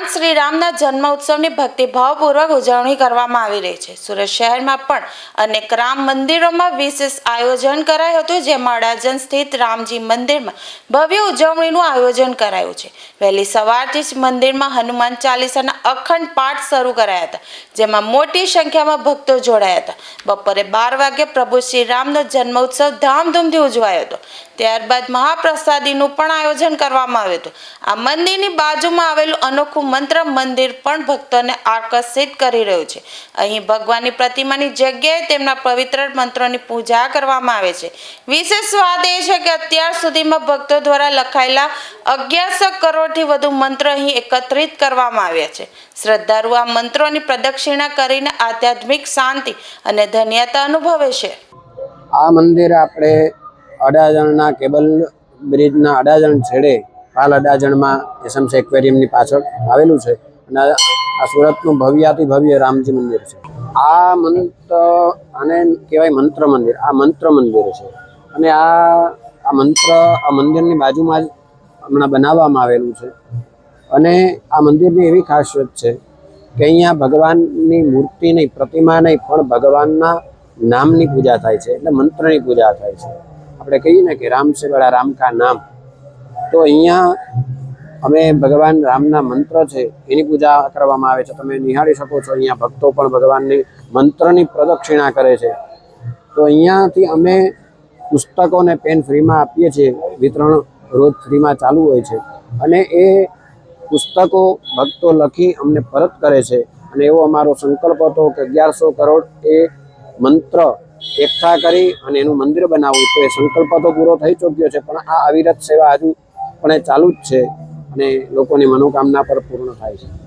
ભગવાન શ્રી રામના જન્મ ઉત્સવની ભક્તિભાવપૂર્વક ઉજવણી કરવામાં આવી રહી છે। સુરત શહેરમાં પણ અનેક રામ મંદિરોમાં વિશેષ આયોજન કરાયું હતું, જેમાં અડાજણ સ્થિત રામજી મંદિરમાં ભવ્ય ઉજવણીનું આયોજન કરાયું છે। વહેલી સવારથી જ મંદિરમાં હનુમાન ચાલીસાના અખંડ પાઠ શરૂ કરાયા હતા, જેમાં મોટી સંખ્યામાં ભક્તો જોડાયા હતા। બપોરે 12 વાગ્યે પ્રભુ શ્રી રામનો જન્મ ઉત્સવ ધામધૂમથી ઉજવાયો હતો। ત્યારબાદ મહાપ્રસાદીનું પણ આયોજન કરવામાં આવ્યું હતું। આ મંદિરની બાજુમાં આવેલું અનોખું મંત્ર મંદિર પણ ભક્તોને આકર્ષિત કરી રહ્યું છે। અહીં ભગવાનની પ્રતિમાની જગ્યાએ તેમના પવિત્ર મંત્રોની પૂજા કરવામાં આવે છે। વિશેષ વાત એ છે કે અત્યાર સુધીમાં ભક્તો દ્વારા લખાયેલા 1100 કરોડથી વધુ મંત્રો અહીં એકત્રિત કરવામાં આવ્યા છે। શ્રદ્ધાળુઓ આ મંત્રોની પ્રદક્ષિણા કરીને આધ્યાત્મિક શાંતિ અને ધન્યતા અનુભવે છે। આ મંદિર આપણે અડાજણના કેબલ બ્રિજના અડાજણ છેડે પાલ અડાજણમાં એસએમસ એક્વેરિયમની પાછળ આવેલું છે અને આ સુરતનું ભવ્યાતિ ભવ્ય રામજી મંદિર છે। આ આને કહેવાય મંત્ર મંદિર। આ મંત્ર મંદિર છે અને આ મંદિરની બાજુમાં જ હમણાં બનાવવામાં આવેલું છે અને આ મંદિરની એવી ખાસિયત છે કે અહીંયા ભગવાનની મૂર્તિ નહીં, પ્રતિમા નહીં, પણ ભગવાનના નામની પૂજા થાય છે, એટલે મંત્રની પૂજા થાય છે। આપણે કહીએ ને કે રામ સે બડા રામ કા નામ, તો અહીંયા અમે ભગવાન રામના મંત્ર છે એની પૂજા કરવામાં આવે છે। તમે નિહાળી શકો છો, અહીંયા ભક્તો પણ ભગવાનની મંત્રની પ્રદક્ષિણા કરે છે। તો અહીંયાથી અમે પુસ્તકોને પેન ફ્રીમાં આપીએ છીએ, વિતરણ રોજ ફ્રીમાં ચાલુ હોય છે અને એ પુસ્તકો ભક્તો લખી અમને પરત કરે છે અને એવો અમારો સંકલ્પ હતો કે 1100 કરોડ એ મંત્ર એકઠા કરી અને એનું મંદિર બનાવવું। તો એ સંકલ્પ તો પૂરો થઈ ચૂક્યો છે, પણ આ અવિરત સેવા હજુ પણ એ ચાલુ જ છે અને લોકોની મનોકામના પર પૂર્ણ થાય છે।